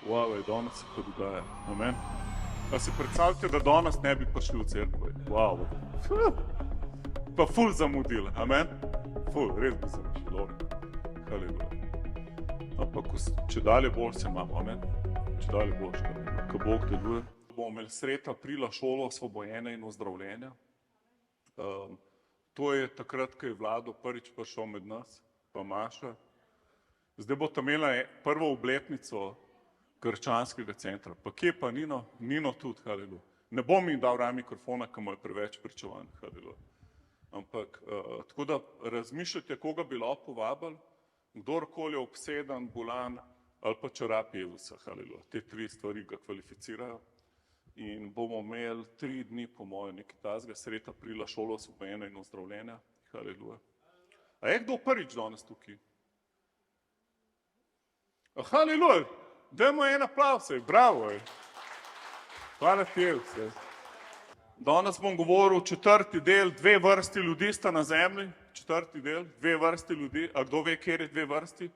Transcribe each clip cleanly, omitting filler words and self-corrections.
Wow, danes se to dogaja. Amen. A si predstavljate, da danes ne bi prišli v cerkvo? Wow. Pa ful zamudili. Amen. Ful, res bi se mišljalo. Haleluja. Ampak če dalje bolj se imamo, amen. Če dalje bolj, ko Bog deluje. Bomo imeli sredi aprila šolo osvobojenja in ozdravljenja. To je takrat, ko je Vlado prvič prišel med nas, pa Maša. Zdaj bo tam imela prvo obletnico krščanskega centra. Pa kje pa Nino? Nino tudi, haleluja. Ne bom jim dal mikrofona, ker mu je preveč pričevanj, haleluja. Ampak, tako da razmišljate, koga bi lahko povabili, kdorkoli je obseden, bolan ali pa če rabi Jezusa, haleluja. Te tri stvari ga kvalificirajo. In bomo imeli 3 dni, po mojem, nekaj tazga, sredi aprila šolo osvobojenja in ozdravljenja, haleluja. A je kdo prvič danes tukaj? Haleluja! Dajmo en aplavz, bravo! Hvala ti, vse. Danes bom govoril 4. del, 2 vrsti ljudi sta na zemlji, 4. del, 2 vrsti ljudi. A kdo ve, kjer je 2 vrsti?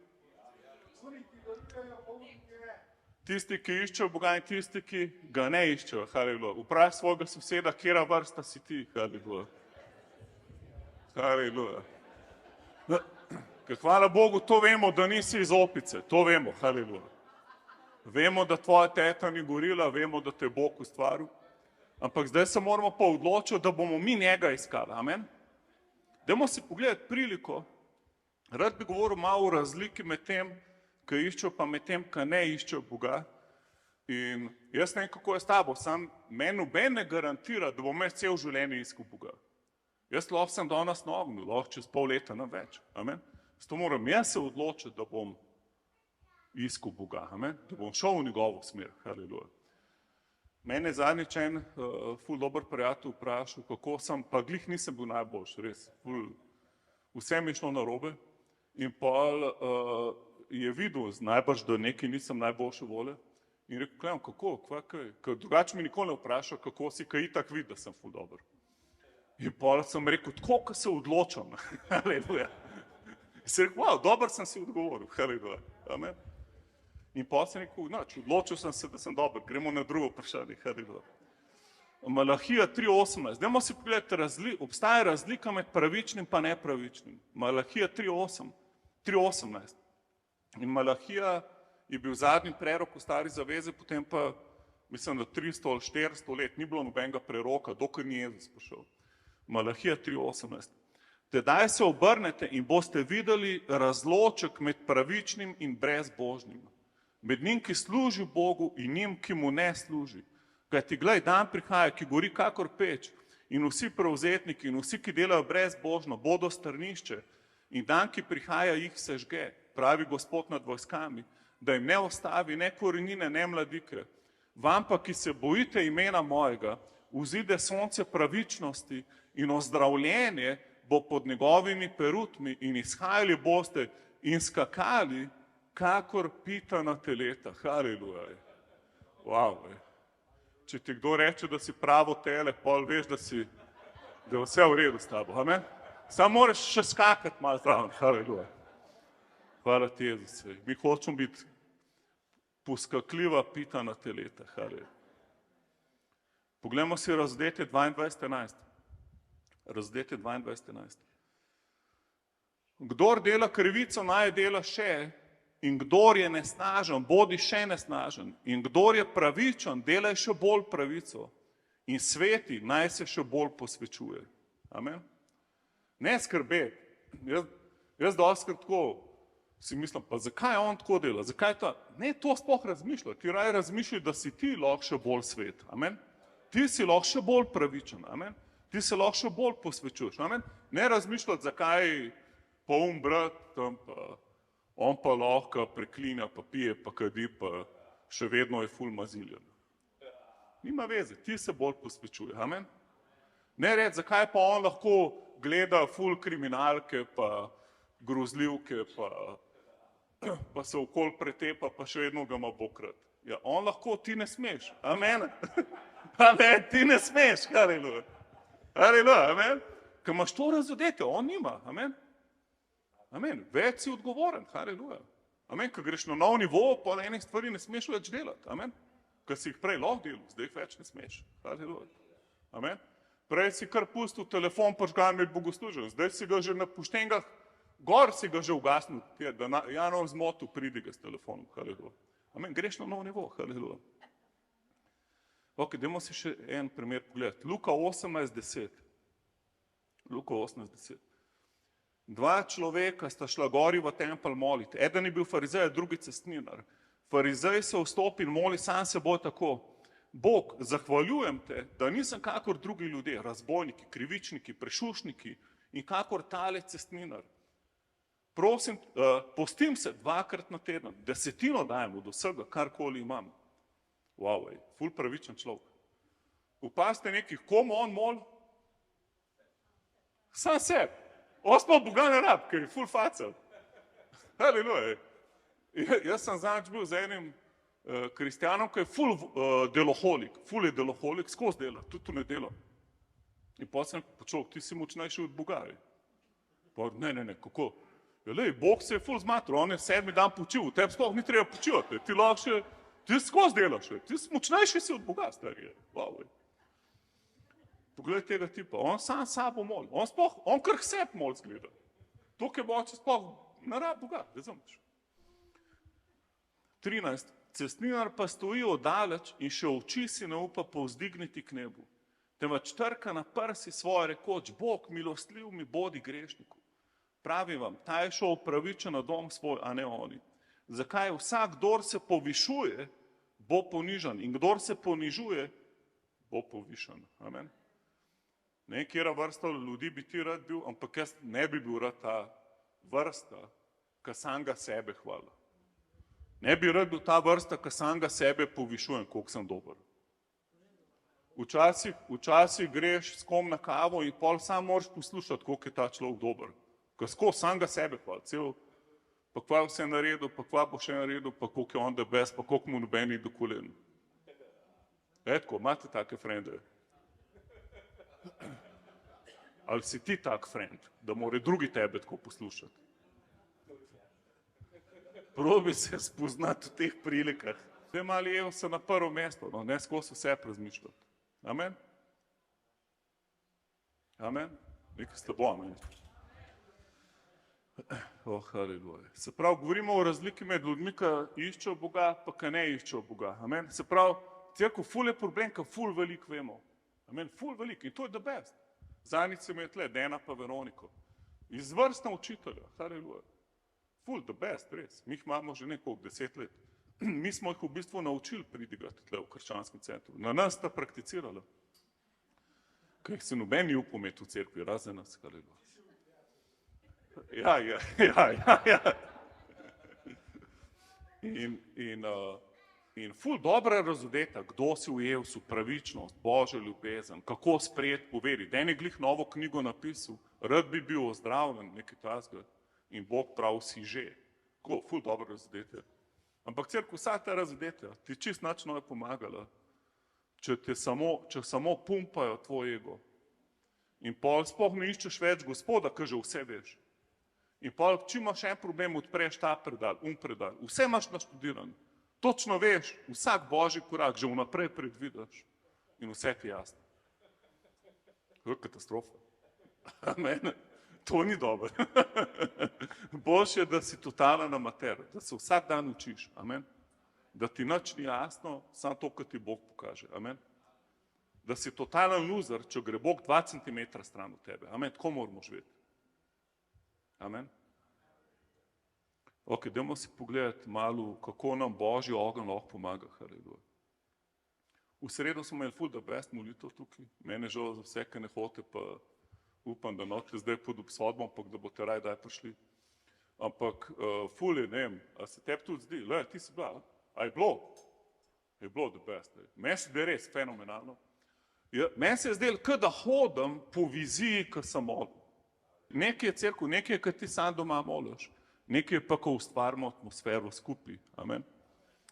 Tisti, ki iščejo Boga in tisti, ki ga ne iščejo, haleluja. Vprašaj svojega soseda, kjera vrsta si ti, haleluja. Haleluja. Hvala Bogu, to vemo, da nisi iz opice, to vemo, haleluja. Vemo, da tvoja teta ni gorila, vemo, da te je Bog ustvaril, ampak zdaj se moramo pa odločiti, da bomo mi njega iskali, amen. Dajmo si pogledati priliko, rad bi govoril malo o razliki med tem, ki iščejo, pa med tem, ki ne iščejo Boga. In jaz ne vem, kako je s tabo, sam meni noben ne garantira, da bom jaz cel življenje iskal Boga. Jaz lahko sem danes na ognju, lahko čez pol leta, ne več, amen. Zato moram jaz se odločiti, da bom iskal Boga, amen, da bom šel v njegovo smer, haleluja. Mene je zadnjič en ful dober prijatelj vprašal, kako sem, pa glih nisem bil najboljši, res, vse mi je šlo narobe. In pol je videl, najbrž, da nekaj nisem najboljše volje. In rekel, Klemen, kako, kaj? Ker drugače mi nikoli ne vpraša, kako si, kaj itak vidi, da sem ful dober. In pol sem rekel, tako, ko se odločam, haleluja. In sem rekel, wow, dober sem si odgovoril, haleluja, amen. In pol sem rekel, odločil sem se, da sem dober, gremo na drugo vprašanje, haleluja. Malahija 3.18, dajmo si pogledati, obstaja razlika med pravičnim pa nepravičnim. Malahija 3.18. In Malahija je bil zadnji prerok v stari zavezi, potem pa, mislim, da 300 ali 400 let ni bilo nobenega preroka, dokler ni Jezus prišel. Malahija 3.18. Tedaj se obrnete in boste videli razloček med pravičnim in brezbožnim. Med njim, ki služi Bogu in njim, ki mu ne služi. Kajti, glej, dan prihaja, ki gori kakor peč in vsi prevzetniki in vsi, ki delajo brezbožno, bodo strnišče in dan, ki prihaja, jih sežge, pravi Gospod nad vojskami, da jim ne ostavi ne korenine, ne mladike. Vam pa, ki se bojite imena mojega, vzide sonce pravičnosti in ozdravljenje bo pod njegovimi perutmi in izhajali boste in skakali, kakor pitana teleta. Haleluja. Wow. Če ti kdo reče, da si pravo tele, pol veš, da je vse v redu s tabo. Amen? Samo moraš še skakati malo zraven. Haleluja. Hvala ti, Jezus. Mi hočemo biti poskakljiva pitana teleta. Haleluja. Poglejmo si Razdetje 22.11. Razdetje 22.11. Kdor dela krivico, naj dela še, in kdor je nesnažen, bodi še nesnažen, in kdor je pravičen, delaj še bolj pravico, in sveti naj se še bolj posvečuje. Amen? Ne skrbeti. Jaz dostikrat tako si mislim, pa zakaj on tako dela, zakaj ta, ne to sploh razmišlja, ti raje razmišljaj, da si ti lahko še bolj svet, amen, ti si lahko še bolj pravičen, amen, ti se lahko še bolj posvečuješ, amen, ne razmišljati, zakaj pa brat, tam pa, on pa lahko preklinja, pa pije, pa kadi, pa še vedno je ful maziljen. Nima veze, ti se bolj posvečuje, amen, ne reči, zakaj pa on lahko gleda ful kriminalke, pa grozljivke, pa se okoli pretepa, pa še vedno ga ima Bograt. Ja, on lahko, ti ne smeš, amen. Amen, ti ne smeš, haleluja. Haleluja, amen. Ker imaš to razodetje, on nima, amen. Amen, več si odgovoren, haleluja. Amen, ko greš na nov nivo, pa enih stvari ne smeš več delati. Amen. Ker si jih prej lahko delal, zdaj jih več ne smeš. Haleluja. Amen. Prej si kar pustil telefon požgan med bogoslužjem, zdaj si ga že na poštengah, gor si ga že ugasnil, da Janov zmotu pridiga s telefonom. Haleluja. Amen, greš na nov nivo. Haleluja. Ok, dajmo si še en primer pogledati. Luka 18:10. Luka 18:10. Dva človeka sta šla gori v tempelj moliti. Eden je bil farizej, drugi cestninar. Farizej se vstopi in moli sam seboj tako: Bog, zahvaljujem te, da nisem kakor drugi ljudje, razbojniki, krivičniki, prešušniki in kakor tale cestninar. Prosim, postim se 2-krat na teden, 10% dajem od vsega, karkoli imam. Wow, ful pravičen človek. Upazite nekih, komu on mol? Sam sebi. Osmo Boga ne rab, ker je ful facal. Haleluja. Jaz sem zadnjič bil z enim kristjanom, ki je ful deloholik. Ful je deloholik, skozi dela, tudi tu ne dela. In potem sem počel, ti si močnejši od Boga. Pa ne, kako? Lej, Bog se je ful zmatral, on je 7. dan počil, tebi sploh ni treba počivati. Ti lahko še, ti skozi delaš, ti si močnejši si od Boga, stari. Wow. Poglej tega tipa, on sam sabo moli, on kar sebi moli zgleda. Tukaj je moče sploh ne rab Boga, razumeš. 13. Cestninar pa stoji oddaleč in še oči si ne upa povzdigniti k nebu. Temveč trka na prsi svoje rekoč: Bog, milostljiv mi bodi grešniku. Pravim vam, ta je šel upravičen na dom svoj, a ne oni. Zakaj? Vsak, kdor se povišuje, bo ponižan, in kdor se ponižuje, bo povišan. Amen. Ne, kjera vrsta ljudi bi ti rad bil, ampak jaz ne bi bil rad ta vrsta, ki samega sebe hvala. Ne bi rad bil ta vrsta, ki samega sebe povišujem, koliko sem dober. Včasih greš s kom na kavo in pol sam moraš poslušati, koliko je ta človek dober. Ker skozi samega sebe hvala, pa kva vse naredil, pa kva bo še naredil, pa koliko je on the best, pa koliko mu nobeni do kolen. Tako, imate take frende? Ali si ti tak friend, da more drugi tebe tako poslušati? Probi se spoznati v teh prilikah. Zdaj mali Evo se na prvo mesto, no, ne skozi vse razmišljati. Amen? Amen? Nekaj slabo, amen. Haleluja. Se pravi, govorimo o razliki med ljudmi, ki iščejo Boga, pa ki ne iščejo Boga. Amen? Se pravi, cerkev ful je problem, ker ful veliko vemo. Amen, ful veliko in to je the best. Zadnjič sem je tle, Dena pa Veroniko. Izvrstna učitelja, haleluja. Ful, the best, res. Mi jih imamo že nekoliko 10 let. Mi smo jih v bistvu naučili pridigati tle v krščanskem centru. Na nas sta prakticirala. Ker jih se noben ni upal imeti v cerkvi, razen nas, haleluja. Ja. In ful dobra razodeta, kdo si ujel so pravičnost, Božjo ljubezen, kako sprejeti po veri. Den je glih novo knjigo napisal, rad bi bil ozdravljen, nekaj tasga, in Bog prav si že. Ful dobra razodeta. Ampak cerkev vsa ta razodeta ti čist nič ne je pomagala, če samo pumpajo tvoj ego. In pol sploh ne iščeš več Gospoda, ki že vse veš. In pol, če imaš en problem, odpreš ta predal, predal, vse imaš naštudiran. Točno veš, vsak božji korak že vnaprej predvidaš in vse ti jasno. To je katastrofa. Amen. To ni dobro. Boljše je, da si totalen amater, da se vsak dan učiš. Amen. Da ti nič ni jasno, samo to, kar ti Bog pokaže. Amen. Da si totalen loser, če gre Bog 2 centimetra stran od tebe. Amen. Tako moramo živeti. Amen. Ok, dajmo si pogledati malo, kako nam Božji ogenj lahko pomaga. Haleluja. V sredo smo imeli ful the best molitev tukaj. Mene žal za vse, ki ne hote, pa upam, da noče zdaj pod obsodbom, ampak da boste raj daj prišli. Ampak ful je, ne vem, a se tebi tudi zdi, le, ti si bila, a je bilo? Je bilo the best. Meni se je res fenomenalno. Meni se je zdelo, kot da hodim po viziji, ko sem molil. Nekaj je cerkev, nekaj je, ko ti sam doma moliš. Nekaj je pa, ko ustvarimo atmosfero skupaj. Amen.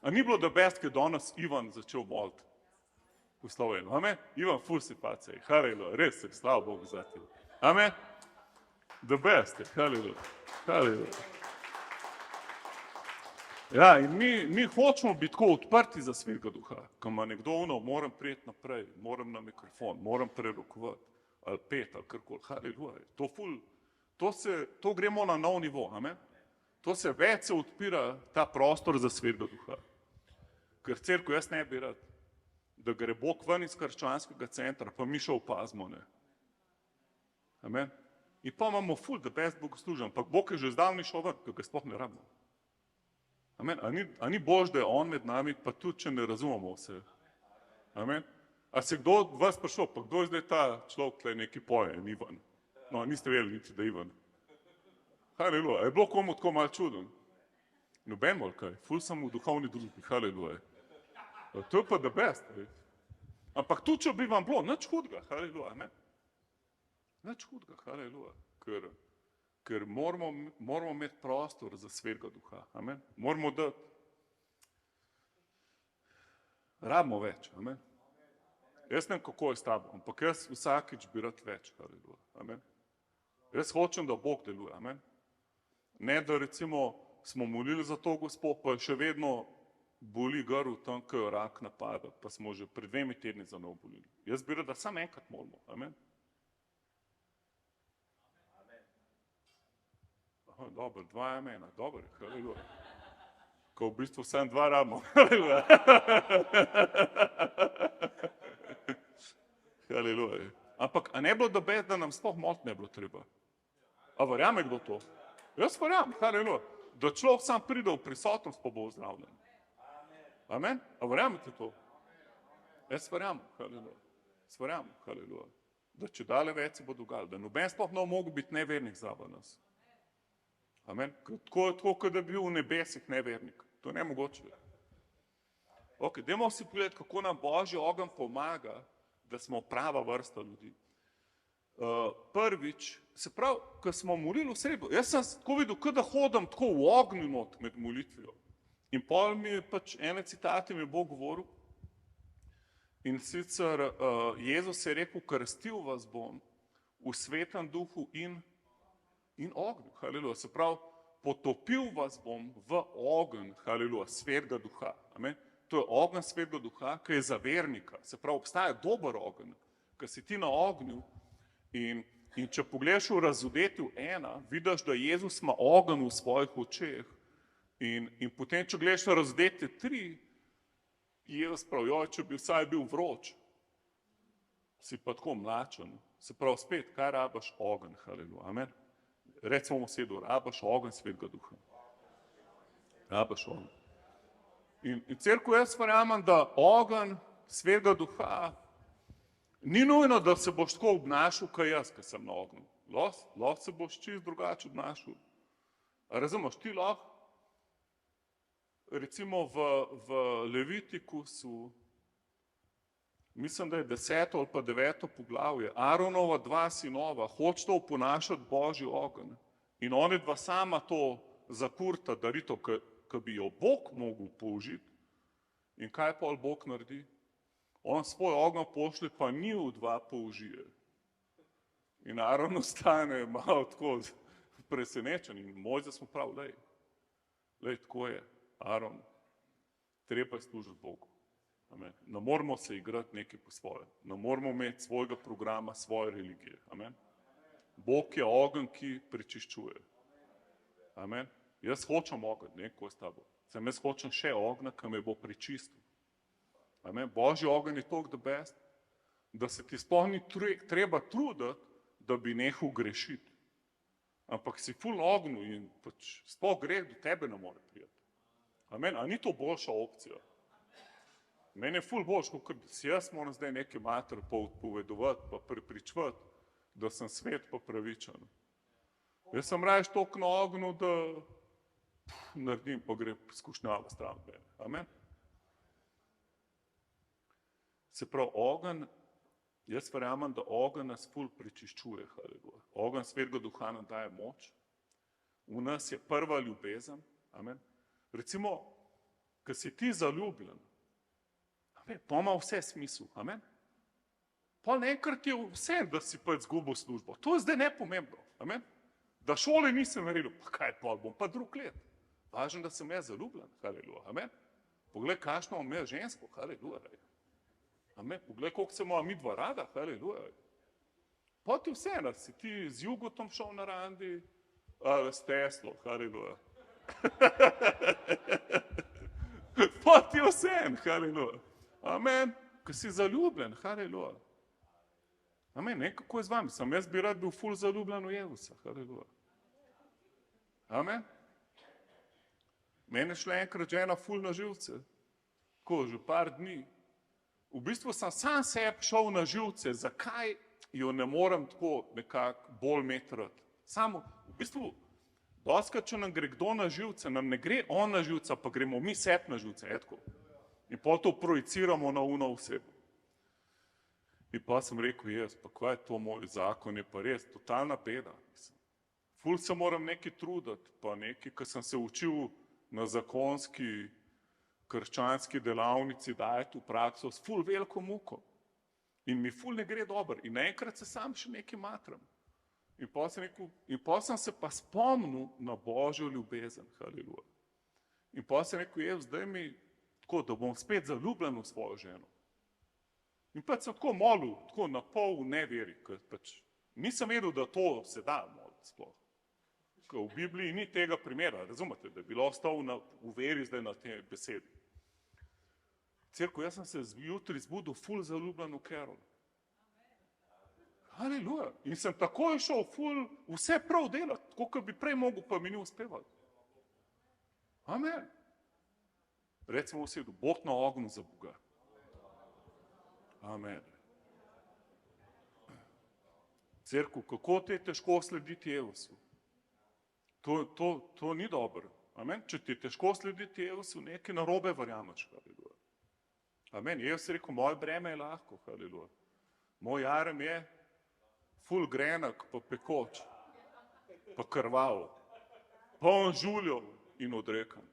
A ni bilo the best, ko je danes Ivan začel moliti v Sloveniji. Amen. Ivan, ful si pacej. Haleluja. Res se, slava Bogu za te. Amen. The best je. Haleluja. Haleluja. Ja, in mi hočemo biti tako odprti za Svetega Duha, ko ima nekdo moram prijeti naprej, moram na mikrofon, moram prerokovati, ali pet, ali karkoli, haleluja. To gremo na nov nivo, amen. To se več se odpira ta prostor za Svetega Duha. Ker cerkev jaz ne bi rad, da gre Bog ven iz krščanskega centra, pa mi še opazimo, ne. Amen. In pa imamo ful the best bogoslužen, ampak Bog je že zdavni šel ven, ker ga sploh ne rabimo. Amen. A ni Bož, da je on med nami, pa tudi, če ne razumemo vse. Amen. A se kdo od vas prišel, pa kdo je zdaj ta človek, tle neki poje, Ivan? No, niste vedeli niti, da je Ivan. Haleluja. Je bilo komu tako malo čuden? Noben bolj kaj, ful sem v duhovni družbi, haleluja. To je pa the best. Ampak tudi, če bi vam bilo, nič hudega, haleluja, amen. Nič hudega, haleluja. Ker moramo imeti prostor za Svetega Duha, amen. Moramo dati. Rabimo več, amen. Jaz ne vem, kako je s tabo, ampak jaz vsakič bi rad več, haleluja, amen. Jaz hočem, da Bog deluje, amen. Ne, da recimo smo molili za to Gospod, pa še vedno boli grl tam, ko jo rak napada, pa smo že pred 2 tedni za njo bolili. Jaz bi rad, da samo enkrat molimo, amen. Aha, dobro, 2 amena, dobro, haleluja. Ko v bistvu samo 2 rabimo, haleluja. Haleluja. Ampak, a ne bilo dobet, da nam sploh moliti ne bilo treba? A verjame kdo to? Jaz verjamem, haleluja. Da človek sam pride v prisotnost, pa bo ozdravljen. Amen? A verjamete to? Jaz verjamem, haleluja. Jaz verjamem, haleluja. Da če dale več se bo dogajalo, da noben sploh ne mogel biti nevernik zraven nas. Amen? Tako, kot da bi bil v nebesih nevernik. To je nemogoče. Ok, dajmo si pogledati, kako nam Božji ogenj pomaga, da smo prava vrsta ljudi. Prvič, se pravi, ko smo molili v sredo, jaz sem tako videl, kot da hodim tako v ognju not med molitvijo. In pol mi je pač ene citate mi je Bog govoril. In sicer Jezus je rekel, krstil vas bom v Svetem Duhu in ognju, haleluja. Se pravi, potopil vas bom v ogenj, haleluja, Svetega Duha. Amen. To je ogenj Svetega Duha, ki je za vernika. Se pravi, obstaja dober ogenj, ki si ti na ognju. In če pogledaš v Razodetju 1, vidiš, da Jezus ima ogenj v svojih očeh. In potem, če gledaš na Razodetje 3, Jezus pravi, joj, če bi vsaj bil vroč, si pa tako mlačen. Se pravi, spet, kaj rabaš? Ogenj, haleluja, amen. Recimo v sedu, rabaš ogenj Svetega Duha. Rabaš ogenj. In cerkev jaz verjamem, da ogenj Svetega Duha ni nujno, da se boš tako obnašal, kot jaz, ki sem na ognju. Lahko se boš čisto drugače obnašal. Razumeš, ti lahko, recimo v Levitikusu, mislim, da je 10. ali pa 9. poglavje, Aaronova 2 sinova hočeta oponašati Božji ogenj. In oni 2 sama to zakurta darito, ki bi jo Bog mogel použiti. In kaj pol Bog naredi? On svoj ogenj pošlje, pa njiju 2 použije. In Aaron ostane malo tako presenečen in Mojzes mu pravi, lej, tako je, Aaron, treba je služiti Bogu. Amen. Ne moramo se igrati nekaj po svoje. Ne moramo imeti svojega programa, svoje religije. Amen. Bog je ogenj, ki prečiščuje. Amen. Jaz hočem ogenj, ne, ko je s tabo. Sem jaz hočem še ognja, ki me bo prečistil. Amen. Božji ogenj je toliko the best, da se ti sploh ni treba truditi, da bi nehal grešiti. Ampak si ful ognju in pač sploh greh do tebe ne more prijeti. Amen. A ni to boljša opcija? Meni je ful boljš, kot si jaz moram zdaj nekaj mater povedovati, pa prepričvati, da sem svet pa pravičen. Jaz sem raje toliko na ognju, da naredim, pa gre skušnjava stran od mene. Amen. Se pravi, ogenj, jaz verjamem, da ogenj nas ful prečiščuje, haleluja. Ogenj Svetega Duha nam daje moč. V nas je prva ljubezen. Amen. Recimo, ko si ti zaljubljen, amen, pa ima vse smisel. Amen. Pa nekrat je vse, da si pa izgubil službo. To je zdaj nepomembno. Amen. Da šole nisem naredil, pa kaj pa bom pa drug let. Važno, da sem jaz zaljubljen, haleluja, amen. Poglej, kakšno imam jaz žensko, haleluja. Amen. Poglej, koliko se imamo mi dva rada, haleluja. Pa ti vseeno, si ti z Jugotom šel na randi, ali s Teslo, haleluja. Pa ti vseeno, haleluja. Amen. Ko si zaljubljen, haleluja. Amen, ne, kako je z vami? Jaz bi rad bil ful zaljubljen v Jezusa, haleluja. Amen. Mene je šla enkrat žena ful na živce, ko že par dni. V bistvu sem sam sebi šel na živce, zakaj jo ne morem tako nekako bolj imeti rad. Samo, v bistvu, dostikrat, če nam gre kdo na živce, nam ne gre on na živce, pa gremo mi sebi na živce, etko. In pol to projiciramo na uno osebo. In pa sem rekel, jaz, pa kaj je to moj zakon, je pa res totalna beda. Ful se moram nekaj truditi, pa nekaj, ko sem se učil na zakonski, krščanski delavnici dajati v prakso s ful veliko muko. In mi ful ne gre dobro. In naenkrat se sam še nekaj matram. In pa sem se pa spomnil na Božjo ljubezen, haleluja. In pa sem rekel, zdaj mi tako, da bom spet zaljubljen v svojo ženo. In pač sem tako molil, tako na pol v neveri, ker pač nisem vedel, da to se da moliti sploh. Ker v Bibliji ni tega primera, razumete, da je bilo ostal v veri zdaj na tej besedi. Cerko, jaz sem se jutri zbudil ful zaljubljen v Carol. Haleluja. In sem takoj šel ful vse prav delati, tako kot bi prej mogel, pa mi ni uspevati. Amen. Recimo vsi, Bog na ognju za Boga. Amen. Cerko, kako te je težko slediti Jezusu? To ni dobro. Amen. Če ti je težko slediti Jezusu, nekaj narobe verjameš. Haleluja. Amen. Jezus je rekel, moje breme je lahko. Haleluja. Moj jarem je ful grenak, pa pekoč, pa krval, poln žuljev in odrekan.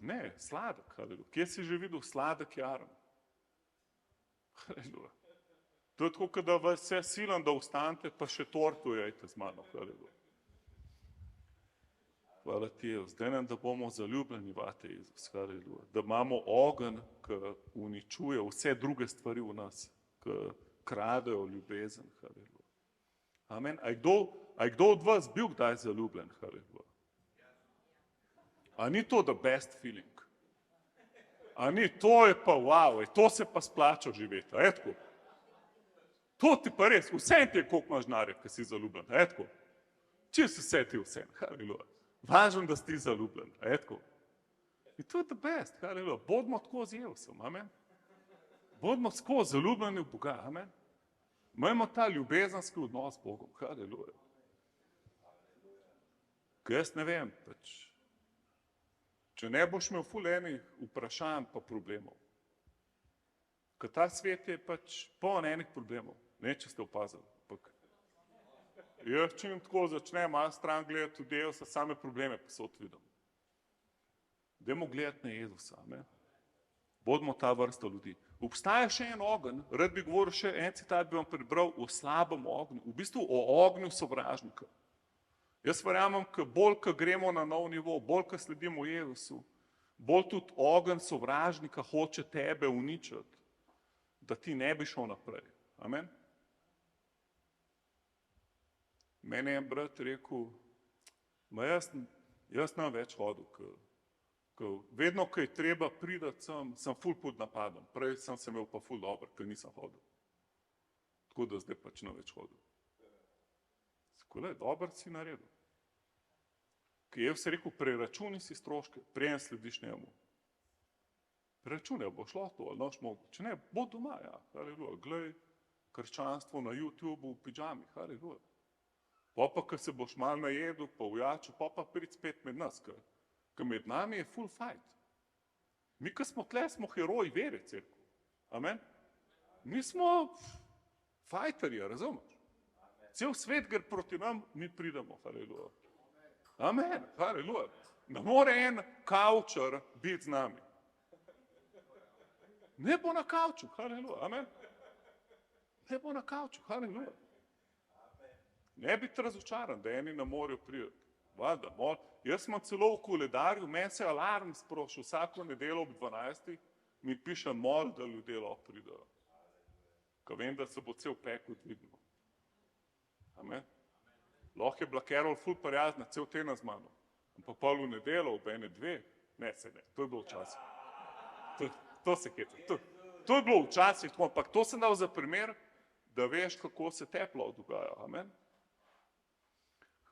Ne, sladek, haleluja. Kje si že videl sladek jarem? Haleluja. To je tako, da vas vse silam, da vstanete, pa še tortu jejte z mano, haleluja. Hvala ti, zdaj nam, da bomo zaljubljeni vate, Jezus, haleluja. Da imamo ogenj, ki uničuje vse druge stvari v nas, ki kradejo ljubezen, haleluja. Amen. A je kdo od vas bil kdaj zaljubljen, haleluja? A ni to the best feeling? A ni, to je pa wow, to se pa splača živeti, a je tako? To ti pa res, vse ti je, koliko imaš denarja, ko si zaljubljen, a je tako? Čisto vse ti vse, haleluja. Važno, da si ti zaljubljen, a je tako? In to je the best, haleluja. Bodimo tako z Jezusom, amen. Bodimo tako zaljubljeni v Boga, amen. Imajmo ta ljubezenski odnos s Bogom, haleluja. Ker jaz ne vem, pač, če ne boš imel ful enih vprašanj pa problemov. Ker ta svet je pač poln enih problemov, ne, če ste opazili. Jaz čim tako začnem malo stran gledati v Jezusa, same probleme posod vidim. Dajmo gledati na Jezusa, amen. Bodimo ta vrsta ljudi. Obstaja še en ogenj, rad bi govoril še en citat, bi vam prebral o slabem ognju, v bistvu o ognju sovražnika. Jaz verjamem, bolj, ko gremo na nov nivo, bolj, ko sledimo Jezusu, bolj tudi ogenj sovražnika hoče tebe uničiti, da ti ne bi šel naprej. Amen. Meni je en brat rekel, jaz ne več hodil, vedno, ko je treba pridati sem ful pod napadom. Prej sem se imel pa ful dobro, ker nisem hodil. Tako da zdaj pač ne več hodil. Skole, dober si naredil. Ker je vse rekel, preračuni si stroške, preden slediš njemu. Preračunaj, bo šlo to, ali noš mogo. Če ne, bo doma, ja, haleluja. Glej, krščanstvo na YouTubeu v pidžami, haleluja. Pa, ko se boš malo najedel, pa ujačil, pa prid spet med nas, ker med nami je full fight. Mi, ko smo tle, smo heroji vere, cerko. Amen? Mi smo fajterji, razumeš? Cel svet gre proti nam, mi pridemo, haleluja. Amen, haleluja. Ne more en kavčar biti z nami. Ne bo na kavču, haleluja, amen. Ne bo na kavču, haleluja. Ne biti razočaran, da eni ne morejo priti. Valjda, jaz sem celo v koledarju, meni se alarm sproši vsako nedeljo ob 12. Mi piše mol, da ljudje lahko pridejo. Ko vem, da se bo cel pekel dvignil. Amen. Lahko je bila Carol ful prijazna, cel teden z mano. Ampak pol v nedeljo, ob ene dve, ne, to je bilo včasih. To se heca. To je bilo včasih, ampak to sem dal za primer, da veš, kako se teplo dogaja. Amen.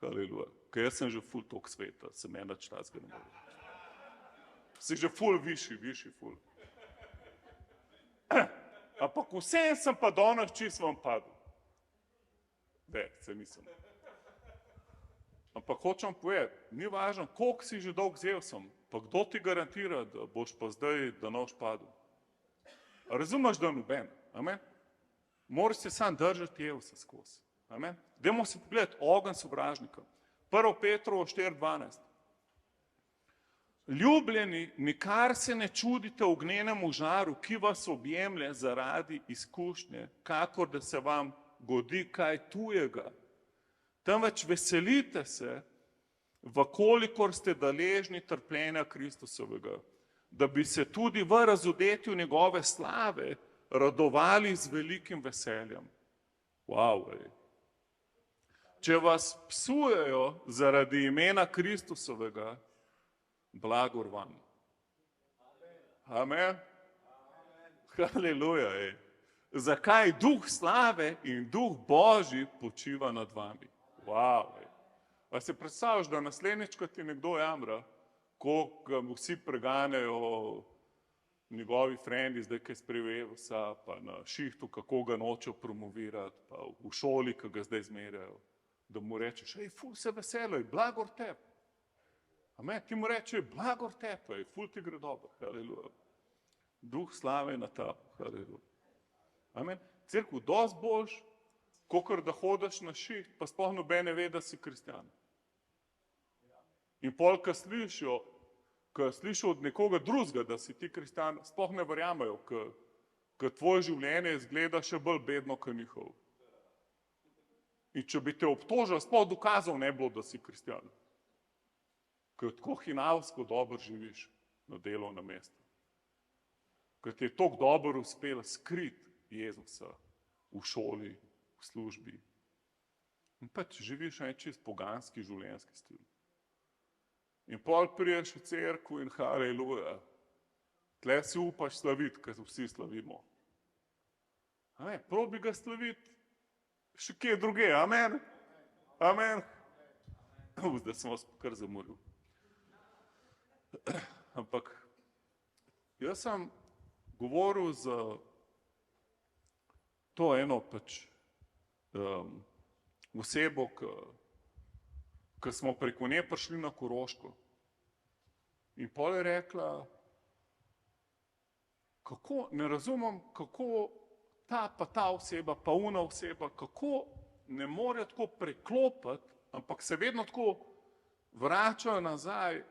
Haleluja. Ker jaz sem že ful tok sveta, se meni nič takega ne more. Si že ful višji ful. Ampak vsem sem pa danes čisto vam padel. Se nisem. Ampak hočem povedati, ni važno, koliko si že dolg zel sem, pa kdo ti garantira, da boš pa zdaj, da noš padel. Razumeš, da noben. Amen. Moraš se sam držati Evsa skozi. Amen. Dajmo se pogledati ogenj sovražnika. 1. Petrovo 4:12. Ljubljeni, nikar se ne čudite ognjenemu žaru, ki vas objemlje zaradi izkušnje, kakor da se vam godi kaj tujega. Temveč veselite se, vkolikor ste deležni trpljenja Kristusovega, da bi se tudi v razodetju njegove slave radovali z velikim veseljem. Wow, Če vas psujejo zaradi imena Kristusovega, blagor vam. Amen. Haleluja. Zakaj duh slave in duh Božji počiva nad vami? Wow. Pa se predstavljaš, da naslednjič, ko ti nekdo jamra, ko ga vsi preganjajo njegovi frendi, zdaj kaj sprejevsa, pa na šihtu, kako ga nočejo promovirati, pa v šoli, ko ga zdaj zmerjajo, da mu rečeš, ful se veselaj, blagor teb. Amen, ti mu reče, blagor tebe, ful ti gre dobro, haleluja. Duh slave na ta, haleluja. Amen. Cerkev dosti boljš, kakor da hodiš na šiht, pa sploh nobene ve, da si kristjan. In pol, ko slišijo od nekoga drugega, da si ti kristjan, sploh ne verjamejo, ker tvoje življenje izgleda še bolj bedno, kot njihov. In če bi te obtožil, sploh dokazal ne bilo, da si kristjan. Ker tako hinavsko dobro živiš na delovnem mestu. Ker ti je tako dobro uspelo skriti Jezusa v šoli, v službi. In pač živiš en čist poganski življenjski stil. In pol priješ v cerkev in haleluja. Tle si upaš slaviti, ker vsi slavimo. Prav bi ga slaviti še kje druge, amen. Amen. Zdaj sem vas kar zamoril. Ampak jaz sem govoril za to eno pač osebo, ki smo preko nje prišli na Koroško. In pol je rekla, kako, ne razumem, kako ta oseba, pa ona oseba, kako ne more tako preklopiti, ampak se vedno tako vračajo nazaj,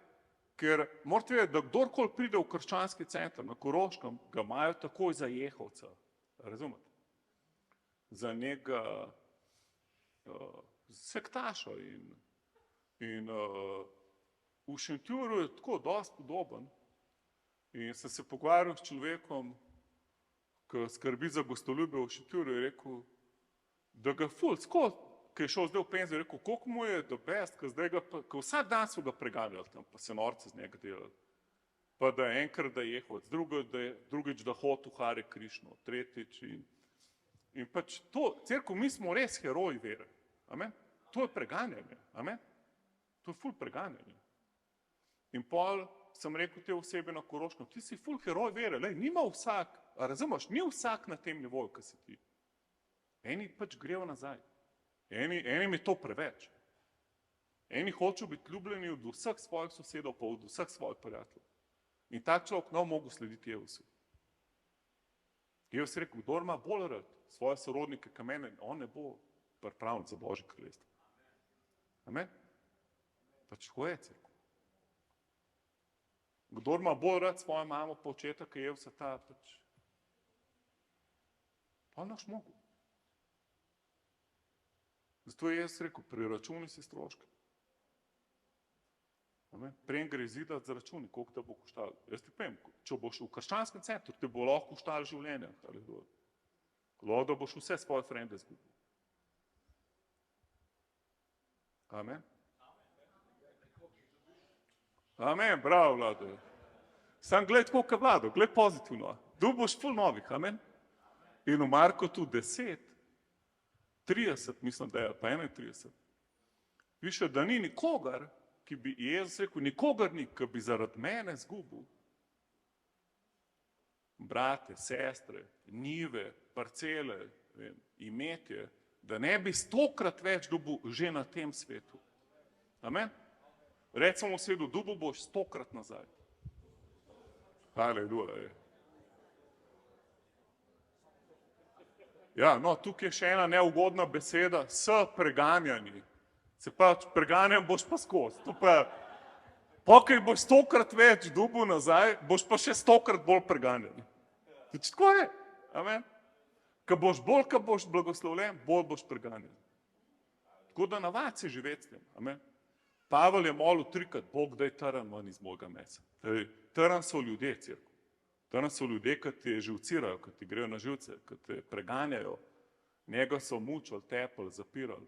ker morate vedeti, da kdorkoli pride v krščanski center na Koroškem, ga imajo takoj za jehovca. Razumete? Za njega sektaša in v Šentjurju je tako dosti podoben. In sem se pogovarjal s človekom, ki skrbi za gostoljubje v Šentjurju, je rekel, da ga ful, ki je šel zdaj v penzijo, je rekel, koliko mu je the best, ker vsak dan so ga preganjali tam, pa se norce z njega delali. Pa da enkrat da je jehovec, drugič da hod v Hare Krišno, tretjič in pač to, cerkev, mi smo res heroji vere. Amen? To je preganjanje. Amen? To je ful preganjanje. In pol sem rekel te osebe na Koroškem, ti si ful heroj vere, nima vsak, razumeš, ni vsak na tem nivoju, kot si ti. Eni pač grejo nazaj. Enim je to preveč. Eni hočejo biti ljubljeni od vseh svojih sosedov, pa od vseh svojih prijateljev. In tak človek ne mogel slediti Jezusu. Jezus je rekel, kdor ima bolj rad svoje sorodnike, kot mene, on ne bo pripravljen za Božje kraljestvo. Amen? Pač tako je, cerkev. Kdor ima bolj rad svojo mamo, pa očeta, kot Jezusa, ta pač pa naš mogel. Zato je Jezus rekel, preračuni si stroške. Prej gre zidat z računi, koliko te bo koštalo. Jaz ti povem, če boš v krščanskem centru, te bo lahko koštalo življenje. Lahko da boš vse svoje frende zgubil. Amen. Amen, bravo, Vlado. Sam gled, koliko je Vlado, gled pozitivno. Tu boš ful novih, amen. In v Markotu 10, 30, mislim, da je, pa 31. Piše, da ni nikogar, ki bi, Jezus rekel, nikogar ni, ki bi zaradi mene zgubil. Brate, sestre, njive, parcele, imetje, da ne bi 100-krat več dobil že na tem svetu. Amen? Recimo v svetu, dobil boš 100-krat nazaj. Haleluja. Ja, no, tukaj je še ena neugodna beseda, s preganjanji. Se pa preganjam boš pa skozi. Pokaj boš 100-krat več dobil nazaj, boš pa še 100-krat bolj preganjan. Tako je. Amen. Ko boš blagoslovljen, bolj boš preganjan. Tako da navad se živeti s tem. Amen. Pavel je molil 3-krat, Bog daj trn ven iz mojega mesa. Trn so ljudje, cerkev. Trn so ljudje, ki te živcirajo, ki ti grejo na živce, ki te preganjajo. Njega so mučili, tepali, zapirali.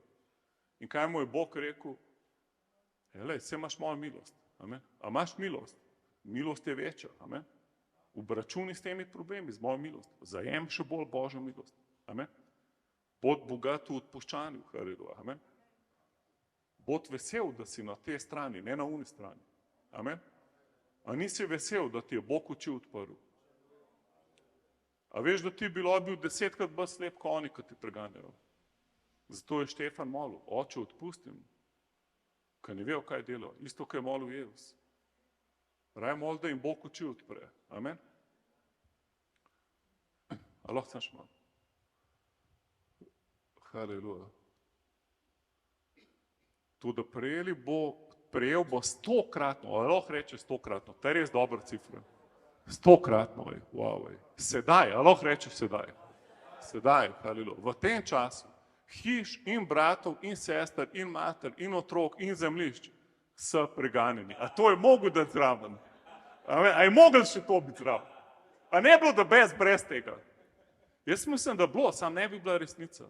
In kaj mu je Bog rekel? Saj imaš malo milost. Amen. A imaš milost? Milost je večja. Amen. Obračuni s temi problemi, z mojo milost. Zajem še bolj Božjo milost. Amen. Bod bogat v odpuščanju. Amen. Bod vesel, da si na tej strani, ne na uni strani. Amen. A nisi vesel, da ti je Bog oči odprl? A veš, da ti bil 10-krat bolj slep, kot oni, ki ti preganjajo? Zato je Štefan molil, oče odpustim, ker ne vejo, kaj delajo. Isto, kaj je molil Jezus. Raj molil, da jim Bog oči odpre. Amen. A lahko sam še malo? Haleluja. Tudi prejel bo 100-kratno, ali lahko reče 100-kratno, to je res dobra cifra. 100-kratno, wow. Sedaj, ali lahko reče sedaj. Sedaj, haleluja. V tem času hiš in bratov in sester in mater in otrok in zemljišč so preganjeni. A to je mogel da zraven? A je mogel še to biti zraven? A ne bilo da brez tega? Jaz mislim, da bilo, sam ne bi bila resnica.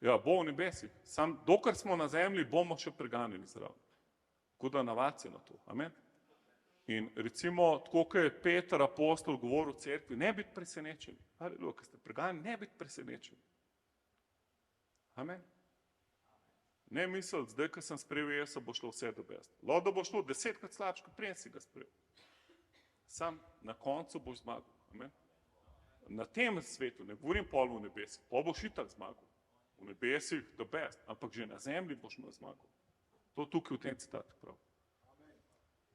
Ja, bo v nebesih. Sam dokler smo na zemlji, bomo še preganjeni zraven. Tako da navad se na to. Amen. In recimo, tako kot je Peter apostol govoril v cerkvi, ne biti presenečeni. Haleluja, ko ste preganjeni, ne biti presenečeni. Amen. Ne misliti, zdaj, ko sem sprejel Jezusa, bo šlo vse do best. Lahko da bo šlo 10-krat slabše, kot preden si ga sprejel. Sam na koncu boš zmagal. Amen. Na tem svetu, ne govorim pol v nebesih, pol boš itak zmagal. V nebesih the best, ampak že na zemlji boš zmagal. To tukaj v tem citatu prav.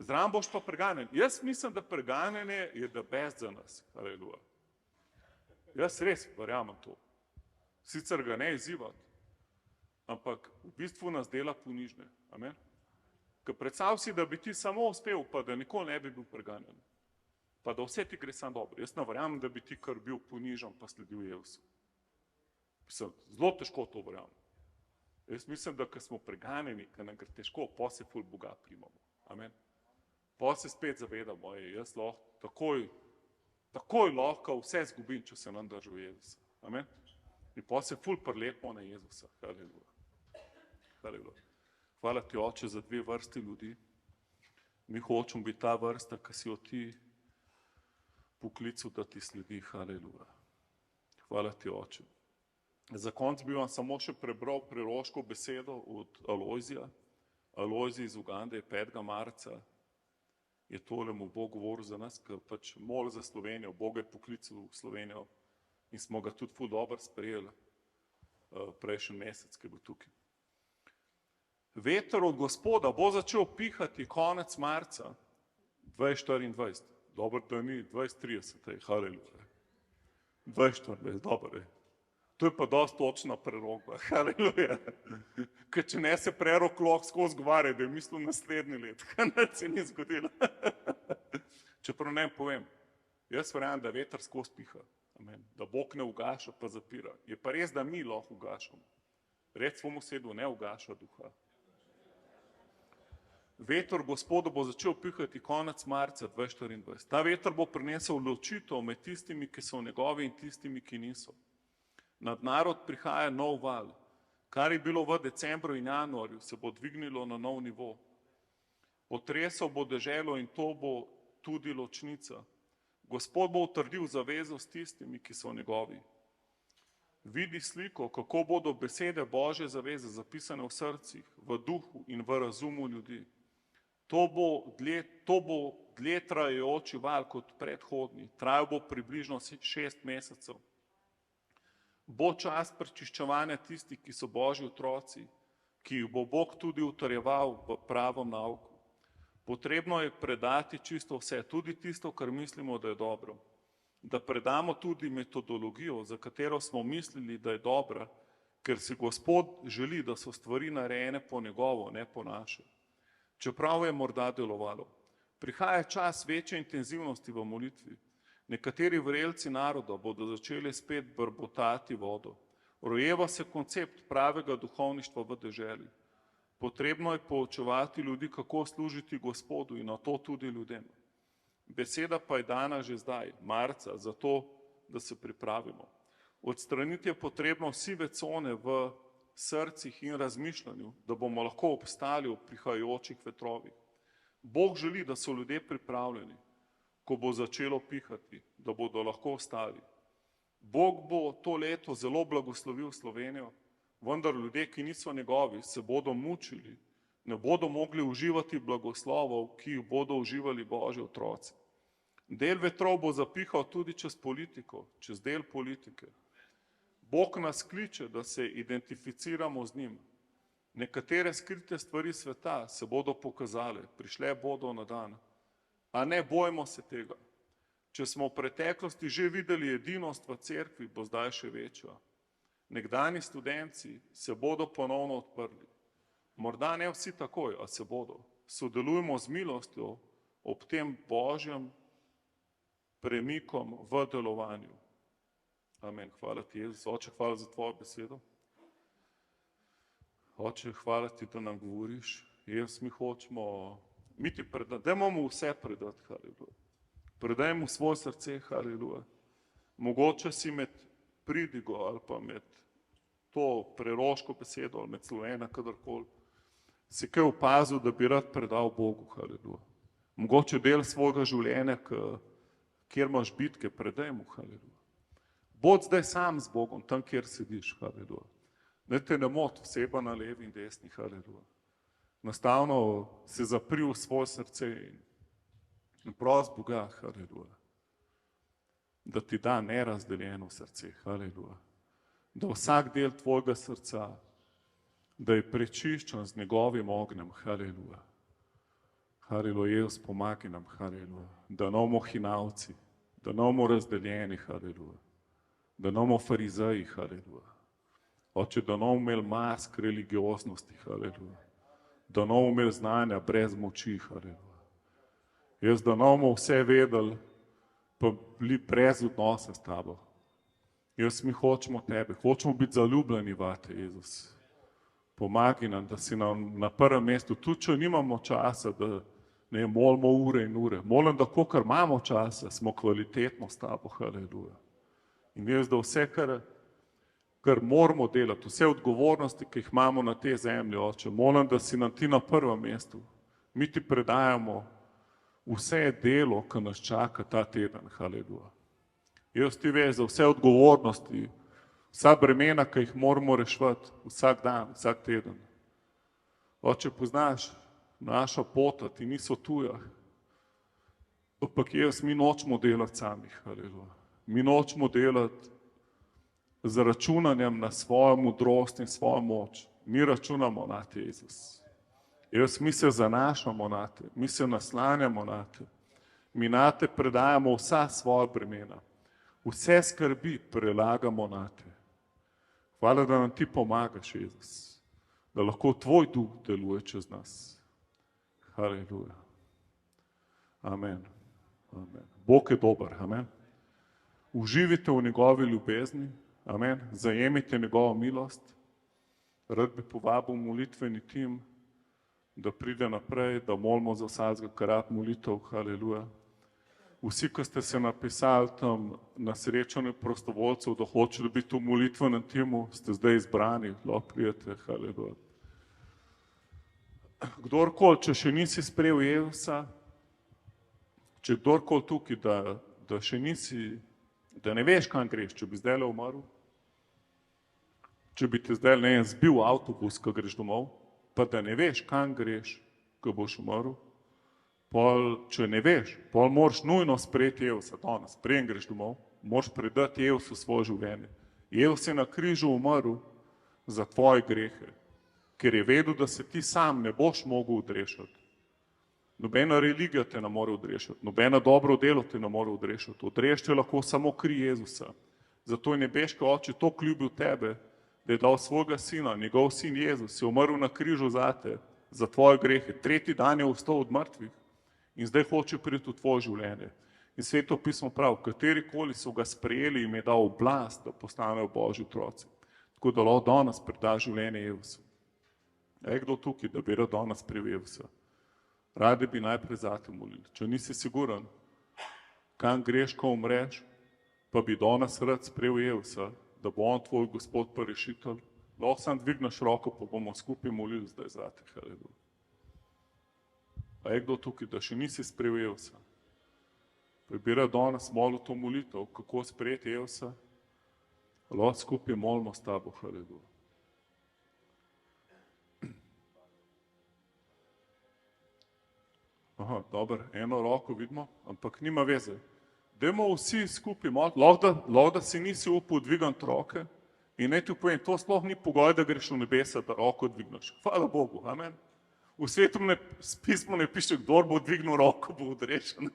Zraven boš pa preganjen. Jaz mislim, da preganjanje je the best za nas. Haleluja. Jaz res verjamem to. Sicer ga ne izzivati, ampak v bistvu nas dela ponižne. Amen. Ker predstav si, da bi ti samo uspel, pa da nikoli ne bi bil preganjen. Pa da vse ti gre samo dobro. Jaz ne verjamem, da bi ti kar bil ponižen, pa sledil Jezusu. Zelo težko to verjamem. Jaz mislim, da ko smo preganjeni, ko nam gre težko, pa se ful Boga primamo. Amen. Pa se spet zavedamo, jaz lahko, takoj lahko vse zgubim, če se nam držal Jezusa. Amen. In pa se ful prilepimo na Jezusa. Haleluja. Haleluja. Hvala ti, Oče, za 2 vrsti ljudi. Mi hočemo biti ta vrsta, ki si jo ti poklical, da ti sledi. Haleluja. Hvala ti, Oče. Za konec bi vam samo še prebral priroško besedo od Alojzija. Alojzij iz Ugande je 5. marca. Je tole mu Bog govoril za nas, ker pač mol za Slovenijo. Bog je poklical v Slovenijo in smo ga tudi ful dobro sprejeli prejšnji mesec, ki je bil tukaj. Veter od Gospoda bo začel pihati konec marca 2024. Dobro, da ni 2030, haleluja. 2024, dobro je. To je pa dosti točna prerokba, haleluja. Ker če ne se prerok lahko skozi govarja, da je mislil naslednji let, kaj se ni zgodilo. Čeprav ne povem, jaz verjamem, da veter skozi piha, amen. Da Bog ne ugaša, pa zapira. Je pa res, da mi lahko ugašamo. Rec svojemu sedu, ne ugaša duha. Veter Gospodu bo začel pihati konec marca 2024. Ta veter bo prinesel ločitev med tistimi, ki so njegovi in tistimi, ki niso. Nad narod prihaja nov val. Kar je bilo v decembru in januarju, se bo dvignilo na nov nivo. Potresal bo deželo in to bo tudi ločnica. Gospod bo utrdil zavezo s tistimi, ki so njegovi. Vidi sliko, kako bodo besede Božje zaveze zapisane v srcih, v duhu in v razumu ljudi. To bo dlje trajajoči val kot predhodni, trajal bo približno 6 mesecev. Bo čas prečiščevanja tistih, ki so Božji otroci, ki jih bo Bog tudi utrjeval v pravom nauku. Potrebno je predati čisto vse, tudi tisto, kar mislimo, da je dobro. Da predamo tudi metodologijo, za katero smo mislili, da je dobra, ker si Gospod želi, da so stvari narejene po njegovo, ne po naše. Čeprav je morda delovalo. Prihaja čas večje intenzivnosti v molitvi. Nekateri vrelci naroda bodo začeli spet brbotati vodo. Rojeva se koncept pravega duhovništva v deželi. Potrebno je poučevati ljudi, kako služiti Gospodu in na to tudi ljudem. Beseda pa je dana že zdaj, marca, zato, da se pripravimo. Odstraniti je potrebno sive cone v srcih in razmišljanju, da bomo lahko obstali v prihajajočih vetrovih. Bog želi, da so ljudje pripravljeni, ko bo začelo pihati, da bodo lahko ostali. Bog bo to leto zelo blagoslovil Slovenijo, vendar ljudje, ki niso njegovi, se bodo mučili, ne bodo mogli uživati blagoslovov, ki jih bodo uživali Božji otroci. Del vetrov bo zapihal tudi čez politiko, čez del politike. Bog nas kliče, da se identificiramo z njim. Nekatere skrite stvari sveta se bodo pokazale, prišle bodo na dan. A ne bojmo se tega. Če smo v preteklosti že videli edinost v cerkvi, bo zdaj še večja. Nekdani študentci se bodo ponovno odprli. Morda ne vsi takoj, a se bodo. Sodelujmo z milostjo ob tem Božjem premikom v delovanju. Amen. Hvala ti, Jezus. Oče, hvala za tvojo besedo. Oče, hvala ti, da nam govoriš. Jezus, mi hočemo, mi ti predati, dajmo mu vse predati, haleluja. Predajmo svoje srce, haleluja. Mogoče si med pridigo ali pa med to preroško besedo ali med Slovena, kadarkoli, si kaj opazil, da bi rad predal Bogu, haleluja. Mogoče del svojega življenja, kjer imaš bitke, predaj mu, haleluja. Bod zdaj sam z Bogom, tam, kjer sediš, haleluja. Ne te ne moti oseba na levi in desni, haleluja. Enostavno se zapri v svoje srce in pros Boga, haleluja. Da ti da nerazdeljeno srce, haleluja. Da vsak del tvojega srca, da je prečiščen z njegovim ognjem, haleluja. Haleluja, Jezus, pomagi nam, haleluja. Da ne bomo hinavci, da ne bomo razdeljeni, haleluja. Da ne bomo farizeji, haleluja. Oče, da ne bomo imeli mask religioznosti, haleluja. Da ne bomo imeli znanja brez moči, haleluja. Jaz, da ne bomo vse vedeli, pa bili brez odnosa s tabo. Jaz, mi hočemo tebe, hočemo biti zaljubljeni vate, Jezus. Pomagi nam, da si nam na prvem mestu, tudi če nimamo časa, da ne molimo ure in ure. Molim, da kolikor imamo časa, smo kvalitetno s tabo, haleluja. In jaz, da vse, kar moramo delati, vse odgovornosti, ki jih imamo na te zemlji, Oče, molim, da si nam ti na prvem mestu. Mi ti predajamo vse delo, ki nas čaka ta teden, haleluja. Jaz ti veš za vse odgovornosti, vsa bremena, ki jih moramo reševati vsak dan, vsak teden. Oče, poznaš našo pot, ti niso tuja. Ampak jaz, mi nočemo delati samih, haleluja. Mi nočemo delati z računanjem na svojo modrost in svojo moč. Mi računamo na te, Jezus. Jaz, mi se zanašamo na te, mi se naslanjamo na te. Mi na te predajamo vsa svoja bremena. Vse skrbi prelagamo na te. Hvala, da nam ti pomagaš, Jezus. Da lahko tvoj duh deluje čez nas. Haleluja. Amen. Amen. Bog je dober, amen. Uživite v njegovi ljubezni, amen. Zajemite njegovo milost. Rad bi povabil molitveni tim, da pride naprej, da molimo za vsakega, kar rad molitev, haleluja. Vsi, ki ste se napisali tam na srečanju prostovoljcev, da hočete biti v molitvenem timu, ste zdaj izbrani, lahko pridete, haleluja. Kdorkoli, če še nisi sprejel Jezusa, če kdorkoli tukaj, da še nisi, da ne veš, kam greš, če bi zdaj umrl, če bi te zdaj zbil avtobus, ko greš domov, pa da ne veš, kam greš, ko boš umrl, pol, če ne veš, pol moraš nujno sprejeti Jezusa danes, preden greš domov, moraš predati Jezusu svoje življenje. Jezus je na križu umrl za tvoje grehe, ker je vedel, da se ti sam ne boš mogel odrešiti. Nobena religija te ne more odrešiti, nobena dobro delo te ne more odrešiti. Odrešiti lahko samo kri Jezusa. Zato je nebeški oče toliko ljubil tebe, da je dal svojega sina, njegov sin Jezus, je umrl na križu zate, za tvoje grehe. Tretji dan je vstal od mrtvih in zdaj hoče priti v tvoje življenje. In Sveto pismo pravi, katerikoli so ga sprejeli, jim je dal oblast, da postanejo Božji otroci. Tako da lahko danes preda življenje Jezusu. Je kdo tukaj, da bi rad danes sprejel Jezusa? Radi bi najprej zate molili. Če nisi siguren, kam greš, ko umreš, pa bi danes rad sprejel Jezusa, da bo on tvoj Gospod pa rešitelj, lahko sam dvigneš roko, pa bomo skupaj molili zdaj zate. Haleluja. A je kdo tukaj, da še nisi sprejel Jezusa? Pa bi rad danes molil to molitev, kako sprejeti Jezusa, lahko skupaj molimo s tabo. Haleluja. Aha, dobro, eno roko vidimo, ampak nima veze. Dajmo vsi skupaj moliti, lahko da si nisi upal dvigati roke in naj ti povem, to sploh ni pogoj, da greš v nebesa, da roko dvigneš. Hvala Bogu, amen. V Svetem pismu ne piše, kdor bo dvignil roko, bo odrešen.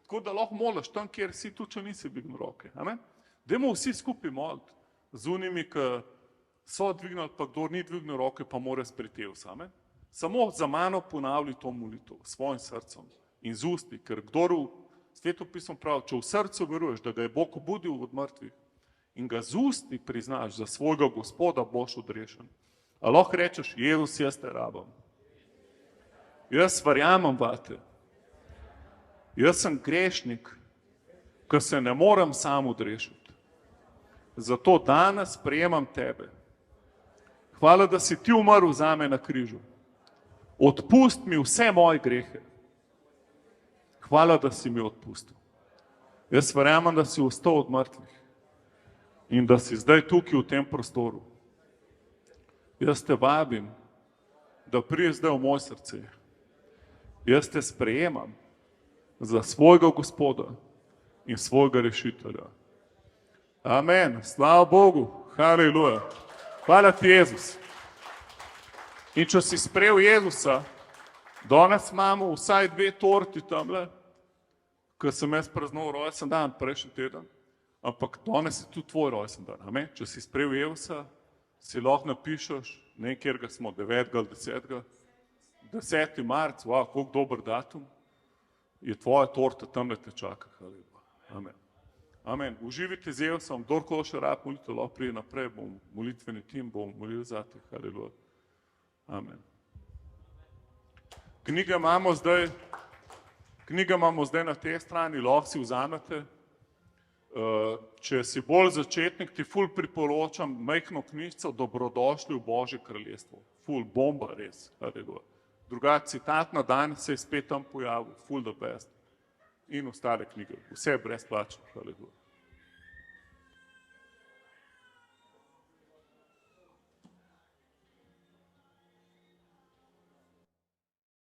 Tako da lahko moliš tam, kjer si, tudi če nisi dvignil roke. Amen. Dajmo vsi skupaj moliti z unimi, ki so dvignili, pa kdor ni dvignil roke, pa mora sprejeti Jezusa. Amen. Samo za mano ponavljaj to molitev s svojim srcem in z usti, ker kdor v Sveto pismo pravi, če v srcu veruješ, da ga je Bog obudil od mrtvih in ga z usti priznaš za svojega Gospoda, boš odrešen. A lahko rečeš, Jezus, jaz te rabim. Jaz verjamem vate. Jaz sem grešnik, ki se ne morem sam odrešiti. Zato danes sprejemam tebe. Hvala, da si ti umrl zame na križu. Odpust mi vse moje grehe. Hvala, da si mi odpustil. Jaz verjamem, da si vstal od mrtvih in da si zdaj tukaj v tem prostoru. Jaz te vabim, da prideš zdaj v moje srce. Jaz te sprejemam za svojega Gospoda in svojega rešitelja. Amen. Slava Bogu. Haleluja. Hvala ti, Jezus. In če si sprejel Jezusa, danes imamo vsaj 2 torti tamle, ko sem jaz praznoval rojsten dan prejšnji teden, ampak danes je tudi tvoj rojsten dan. Amen. Če si sprejel Jezusa, si lahko napišeš, ne kjer ga smo, 9. ali 10. 10. marc, wow, koliko dober datum, je tvoja torta tamle te čaka. Amen. Amen. Uživite z Jezusom, kdorkoli še rab molitev, lahko prije naprej, bom molitveni tim, bom molil za te. Haleluja. Amen. Knjige imamo zdaj na tej strani, lahko si vzamete. Če si bolj začetnik, ti ful priporočam majhno knjižico Dobrodošli v Božje kraljestvo. Ful bomba res. Drugače citat na dan se je spet tam pojavil, ful the best. In ostale knjige, vse brezplačno.